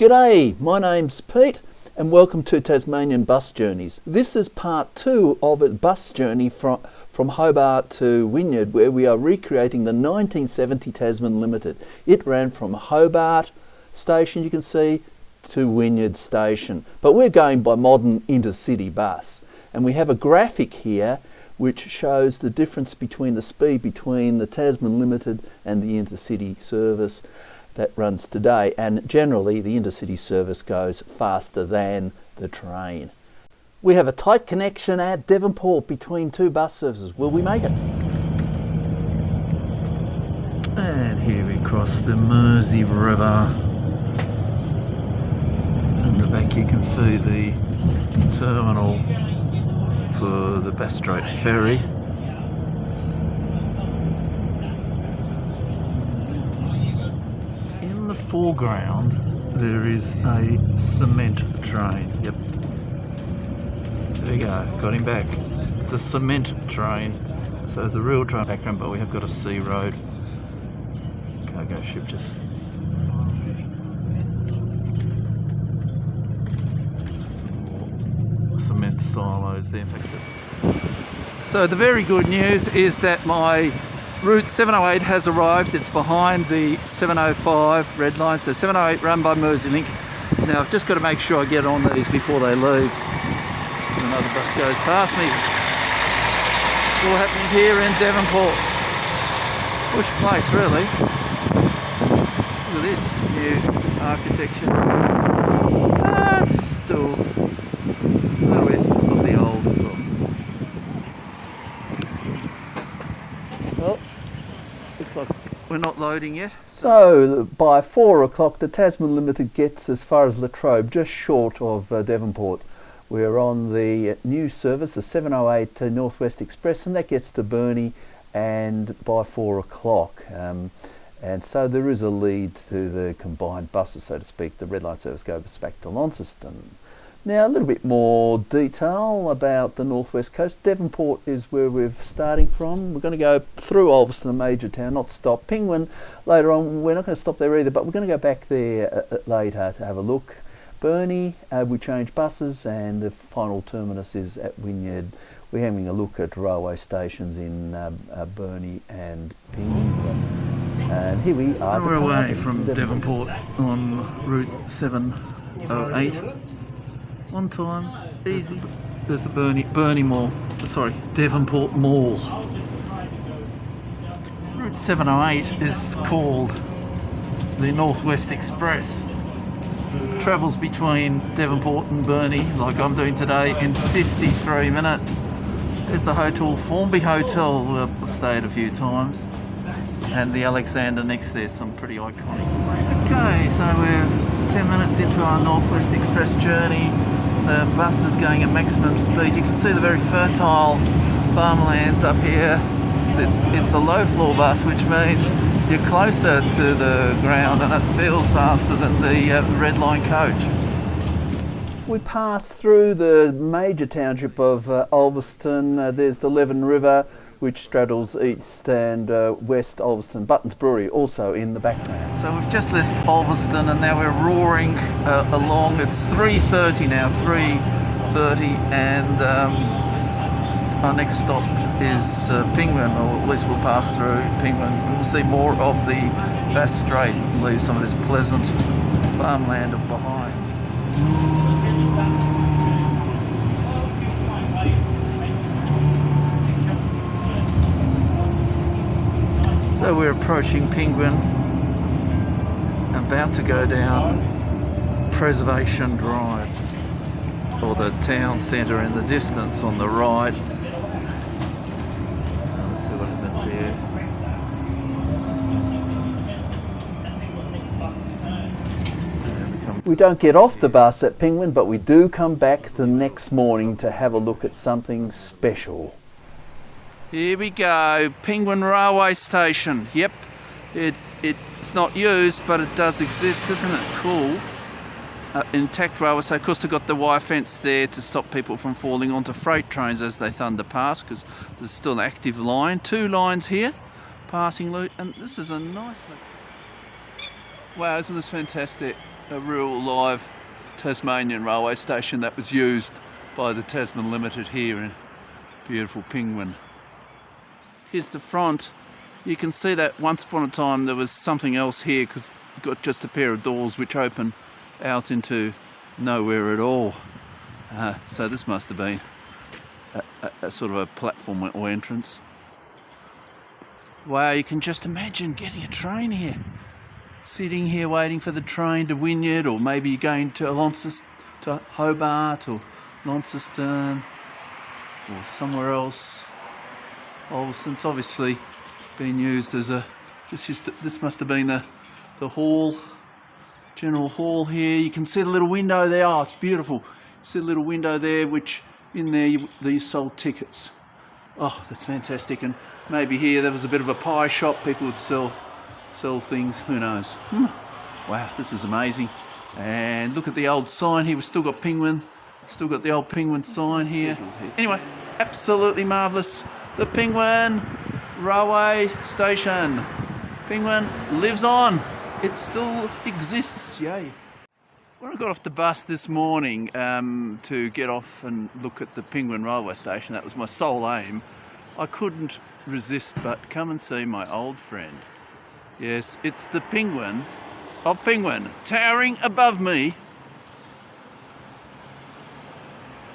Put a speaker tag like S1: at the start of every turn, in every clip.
S1: G'day, my name's Pete and welcome to Tasmanian Bus Journeys. This is part 2 of a bus journey from Hobart to Wynyard, where we are recreating the 1970 Tasman Limited. It ran from Hobart station, you can see, to Wynyard station, but we're going by modern InterCity bus, and we have a graphic here which shows the difference between the speed between the Tasman Limited and the InterCity service that runs today, and generally the InterCity service goes faster than the train. We have a tight connection at Devonport between two bus services. Will we make it? And here we cross the Mersey River. In the back you can see the terminal for the Bass Strait Ferry. In the foreground there is a cement train. Yep. There we go, got him back. It's a cement train. So there's a real train background, but we have got a sea road. Cargo ship just cement silos there. So the very good news is that my route 708 has arrived. It's behind the 705 red line, so 708 run by Mersey. Now I've just got to make sure I get on these before they leave. Another bus goes past me. It's all happening here in Devonport. Swish place really. Look at this new architecture. It's still a little bit of the old as well. Well, looks like we're not loading yet. So by 4 o'clock the Tasman Limited gets as far as Latrobe, just short of Devonport. We're on the new service, the 708 Northwest Express, and that gets to Burnie and by 4 o'clock. And so there is a lead to the combined buses, so to speak. The red line service goes back to Launceston. Now a little bit more detail about the northwest coast. Devonport is where we're starting from. We're going to go through Ulverstone, a major town, not stop. Penguin later on, we're not going to stop there either, but we're going to go back there later to have a look. Burnie, we change buses, and the final terminus is at Wynyard. We're having a look at railway stations in Burnie and Penguin. And here we are. We're away from Devonport on route 708. One time, easy. There's the Burnie Mall. Sorry, Devonport Mall. Route 708 is called the Northwest Express. Travels between Devonport and Burnie, like I'm doing today, in 53 minutes. There's the Hotel Formby Hotel, I've stayed a few times, and the Alexander next there, some pretty iconic. Okay, so we're 10 minutes into our Northwest Express journey. The bus is going at maximum speed. You can see the very fertile farmlands up here. It's a low floor bus, which means you're closer to the ground and it feels faster than the red line coach. We pass through the major township of Ulverstone. There's the Leven River, which straddles east and west Ulverstone. Button's Brewery also in the background. So we've just left Ulverstone and now we're roaring along. It's 3:30 now, 3:30, and our next stop is Penguin, or at least we'll pass through Penguin. We'll see more of the Bass Strait and leave some of this pleasant farmland behind. So we're approaching Penguin, about to go down Preservation Drive, or the town centre in the distance on the right. Let's see what happens here. We don't get off the bus at Penguin, but we do come back the next morning to have a look at something special. Here we go, Penguin Railway Station. Yep, it's not used, but it does exist. Isn't it cool? Intact railway. So of course they've got the wire fence there to stop people from falling onto freight trains as they thunder past, because there's still an active line. 2 lines here, passing loop, and this is a nice. Wow, isn't this fantastic? a real live Tasmanian railway station that was used by the Tasman Limited here in beautiful Penguin. Here's the front. You can see that once upon a time there was something else here because you've got just a pair of doors which open out into nowhere at all. So this must have been a sort of a platform or entrance. Wow, you can just imagine getting a train here. Sitting here waiting for the train to Wynyard, or maybe you're going to Hobart or Ulverstone or somewhere else. Ulverstone's obviously been used as a, this must have been the hall, general hall here. You can see the little window there. Oh, it's beautiful. You see the little window there, which in there you sold tickets. Oh, that's fantastic. And maybe here there was a bit of a pie shop. People would sell things. Who knows? Wow, this is amazing. And look at the old sign here. We've still got Penguin. Still got the old Penguin sign here. Anyway, absolutely marvellous. The Penguin Railway Station. Penguin lives on. It still exists. Yay. When I got off the bus this morning to get off and look at the Penguin Railway Station, that was my sole aim, I couldn't resist but come and see my old friend. Yes, it's the Penguin of Penguin, towering above me.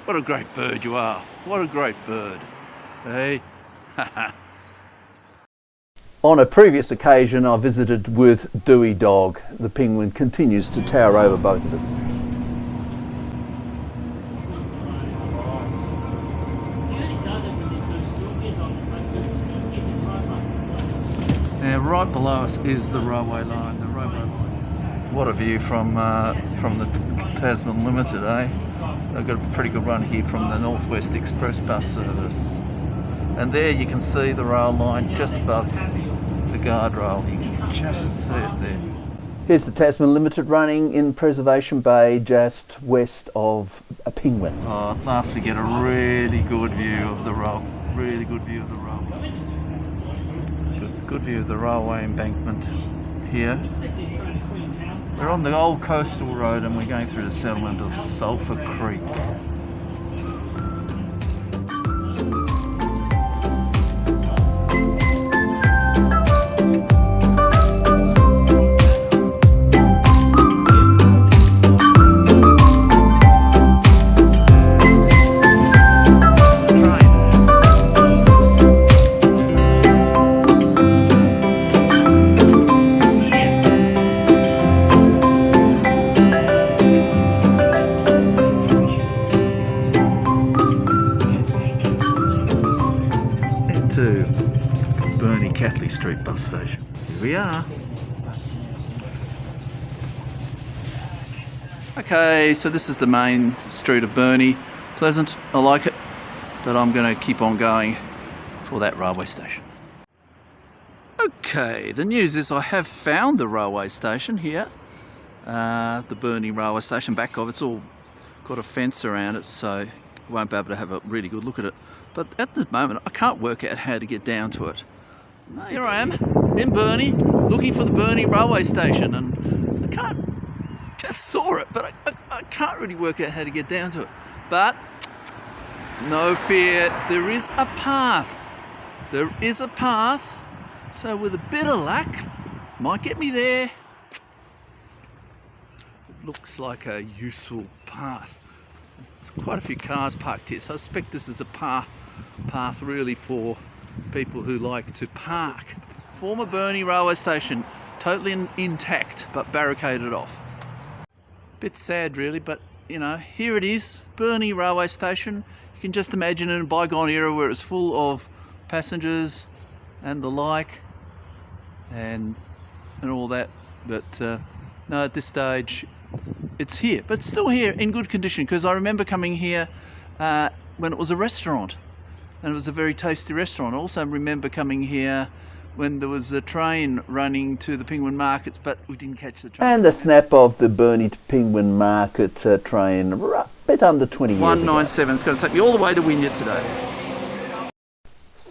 S1: What a great bird you are. What a great bird. Hey. On a previous occasion I visited with Dewey Dog. The Penguin continues to tower over both of us. Now right below us is the railway line, What a view from the Tasman Limited, eh? They've got a pretty good run here from the North West Express bus service. And there you can see the rail line just above the guardrail. You can just see it there. Here's the Tasman Limited running in Preservation Bay, just west of a Penguin. Oh, at last we get a really good view of the rail. Really good view of the rail. Good view of the railway embankment here. We're on the old coastal road and we're going through the settlement of Sulphur Creek. Burnie Catley Street bus station. Here we are. Okay, so this is the main street of Burnie. Pleasant, I like it, but I'm going to keep on going for that railway station. Okay, the news is I have found the railway station here. The Burnie railway station back of it's all got a fence around it, so you won't be able to have a really good look at it. But at the moment, I can't work out how to get down to it. Here I am in Burnie, looking for the Burnie railway station, and I can't, just saw it, but I can't really work out how to get down to it. But no fear, there is a path. There is a path, so with a bit of luck, might get me there. It looks like a useful path. There's quite a few cars parked here, so I suspect this is a path really for people who like to park. Former Burnie railway station, totally intact but barricaded off. Bit sad really, but you know, here it is, Burnie railway station. You can just imagine in a bygone era where it was full of passengers and the like and all that, but no, at this stage it's here, but still here in good condition, because I remember coming here when it was a restaurant, and it was a very tasty restaurant. I also remember coming here when there was a train running to the Penguin markets, but we didn't catch the train. And the snap of the Burnie to Penguin market train, a bit under 20 years 197, ago. It's going to take me all the way to Wynyard today.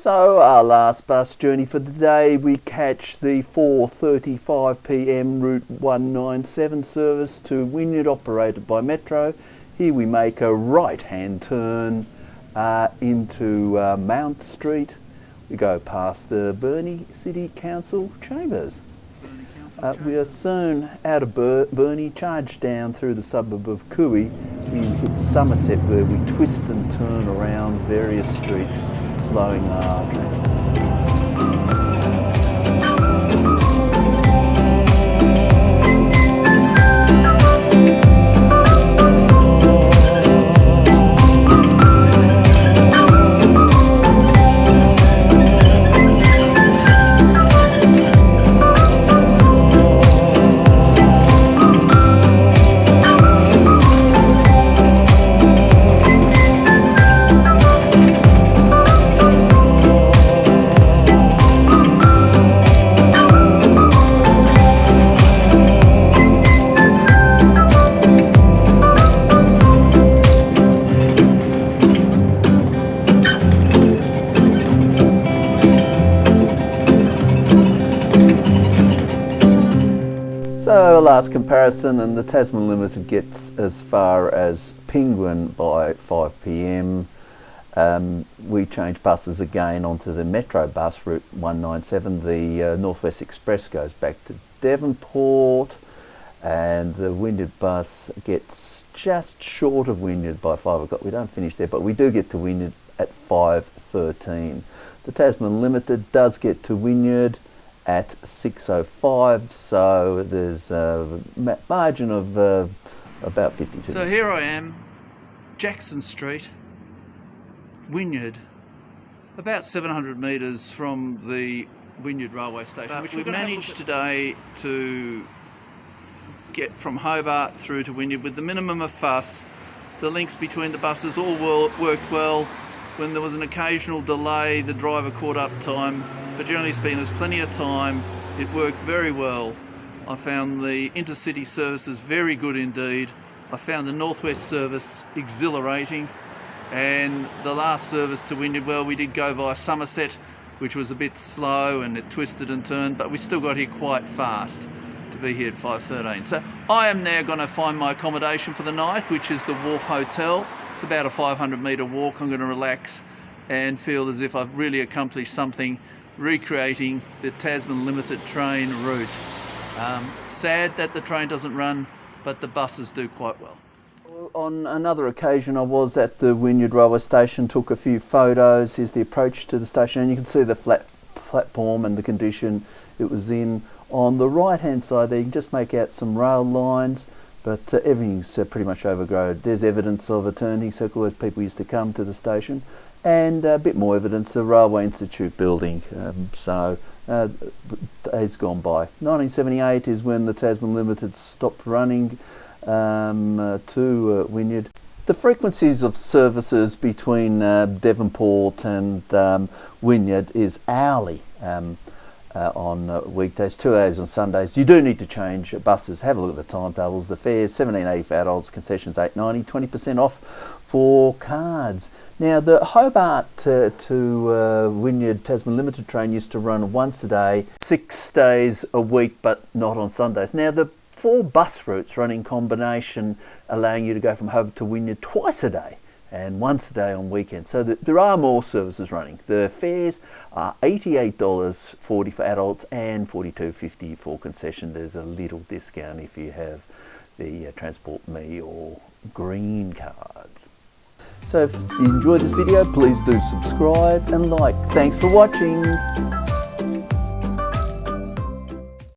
S1: So our last bus journey for the day, we catch the 4:35 p.m. Route 197 service to Wynyard, operated by Metro. Here we make a right-hand turn into Mount Street. We go past the Burnie City Council chambers. We are soon out of Burnie, charged down through the suburb of Cooey. We hit Somerset, where we twist and turn around various streets, slowing our trains. So last comparison, and the Tasman Limited gets as far as Penguin by 5 p.m. We change buses again onto the Metro bus, Route 197. The Northwest Express goes back to Devonport, and the Wynyard bus gets just short of Wynyard by 5 o'clock. We don't finish there, but we do get to Wynyard at 5:13. The Tasman Limited does get to Wynyard at 6:05, so there's a margin of about 52.
S2: So here I am, Jackson Street, Wynyard, about 700 metres from the Wynyard railway station, which we've managed today to get from Hobart through to Wynyard with the minimum of fuss. The links between the buses all worked well. When there was an occasional delay, the driver caught up time, but generally speaking, there's plenty of time. It worked very well. I found the InterCity services very good indeed. I found the Northwest service exhilarating, and the last service to Wynyard, well, we did go via Somerset, which was a bit slow and it twisted and turned, but we still got here quite fast to be here at 5:13. So I am now going to find my accommodation for the night, which is the Wharf Hotel. It's about a 500-metre walk. I'm going to relax and feel as if I've really accomplished something, recreating the Tasman Limited train route. Sad that the train doesn't run, but the buses do quite well.
S1: On another occasion, I was at the Wynyard railway station, took a few photos. Here's the approach to the station, and you can see the platform and the condition it was in. On the right-hand side there, you can just make out some rail lines, but everything's pretty much overgrown. There's evidence of a turning circle as people used to come to the station, and a bit more evidence, the Railway Institute building. Days gone by. 1978 is when the Tasman Limited stopped running to Wynyard. The frequencies of services between Devonport and Wynyard is hourly on weekdays, 2 hours on Sundays. You do need to change buses. Have a look at the timetables. The fares, $17.80 for adults, concessions $8.90, 20% off for cards. Now the Hobart to Wynyard Tasman Limited train used to run once a day, 6 days a week, but not on Sundays. Now the 4 bus routes run in combination, allowing you to go from Hobart to Wynyard twice a day and once a day on weekends. So there are more services running. The fares are $88.40 for adults and $42.50 for concession. There's a little discount if you have the Transport Me or green cards. So if you enjoyed this video, please do subscribe and like. Thanks for watching.